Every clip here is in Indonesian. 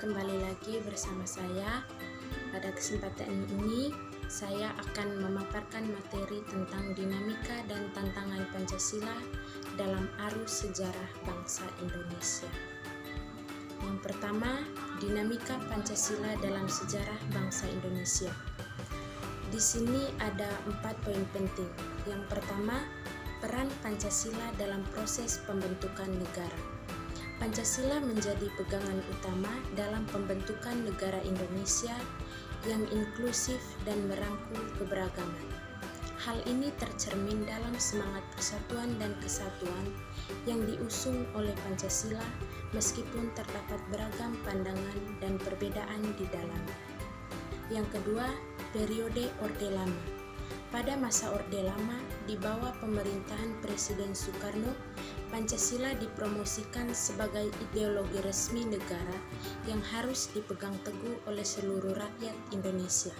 kembali lagi bersama saya. Pada kesempatan ini, saya akan memaparkan materi tentang dinamika dan tantangan Pancasila dalam arus sejarah bangsa Indonesia. Yang pertama, dinamika Pancasila dalam sejarah bangsa Indonesia. Di sini ada 4 poin penting. Yang pertama, peran Pancasila dalam proses pembentukan negara. Pancasila menjadi pegangan utama dalam pembentukan negara Indonesia yang inklusif dan merangkul keberagaman. Hal ini tercermin dalam semangat persatuan dan kesatuan yang diusung oleh Pancasila meskipun terdapat beragam pandangan dan perbedaan di dalamnya. Yang kedua, periode Orde Lama. Pada masa Orde Lama, di bawah pemerintahan Presiden Soekarno, Pancasila dipromosikan sebagai ideologi resmi negara yang harus dipegang teguh oleh seluruh rakyat Indonesia.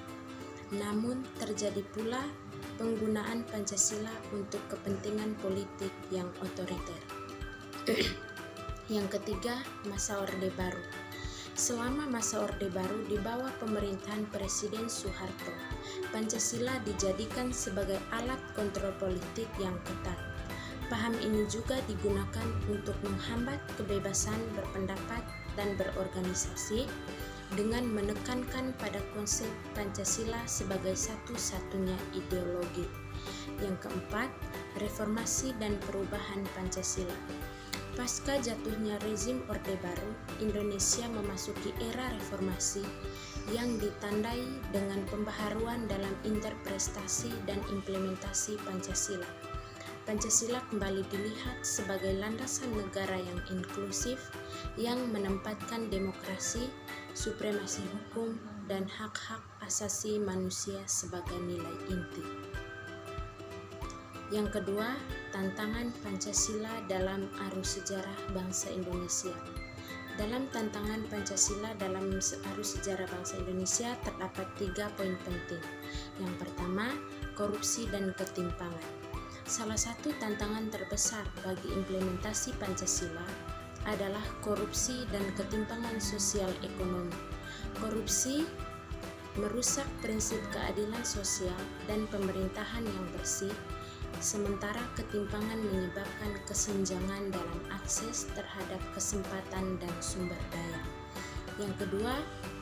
Namun, terjadi pula penggunaan Pancasila untuk kepentingan politik yang otoriter. Yang ketiga, masa Orde Baru. Selama masa Orde Baru di bawah pemerintahan Presiden Soeharto, Pancasila dijadikan sebagai alat kontrol politik yang ketat. Paham ini juga digunakan untuk menghambat kebebasan berpendapat dan berorganisasi dengan menekankan pada konsep Pancasila sebagai satu-satunya ideologi. Yang keempat, reformasi dan perubahan Pancasila. Pasca jatuhnya rezim Orde Baru, Indonesia memasuki era reformasi yang ditandai dengan pembaharuan dalam interpretasi dan implementasi Pancasila. Pancasila kembali dilihat sebagai landasan negara yang inklusif yang menempatkan demokrasi, supremasi hukum, dan hak-hak asasi manusia sebagai nilai inti. Yang kedua, tantangan Pancasila dalam arus sejarah bangsa Indonesia. Dalam tantangan Pancasila dalam arus sejarah bangsa Indonesia terdapat 3 poin penting. Yang pertama, korupsi dan ketimpangan. Salah satu tantangan terbesar bagi implementasi Pancasila adalah korupsi dan ketimpangan sosial ekonomi. Korupsi merusak prinsip keadilan sosial dan pemerintahan yang bersih, sementara ketimpangan menyebabkan kesenjangan dalam akses terhadap kesempatan dan sumber daya. Yang kedua,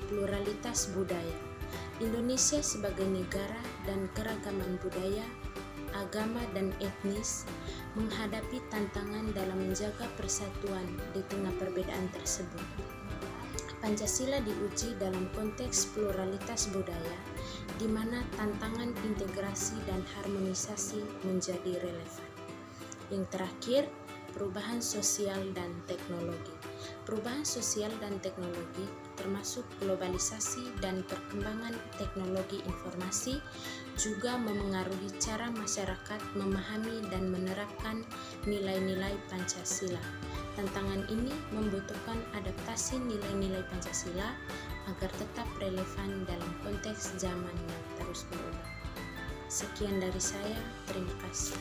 pluralitas budaya. Indonesia sebagai negara dan keragaman budaya, agama dan etnis menghadapi tantangan dalam menjaga persatuan di tengah perbedaan tersebut. Pancasila diuji dalam konteks pluralitas budaya, di mana tantangan integrasi dan harmonisasi menjadi relevan. Yang terakhir, perubahan sosial dan teknologi. Perubahan sosial dan teknologi termasuk globalisasi dan perkembangan teknologi informasi juga memengaruhi cara masyarakat memahami dan menerapkan nilai-nilai Pancasila. Tantangan ini membutuhkan adaptasi nilai-nilai Pancasila agar tetap relevan dalam konteks zaman yang terus berubah. Sekian dari saya, terima kasih.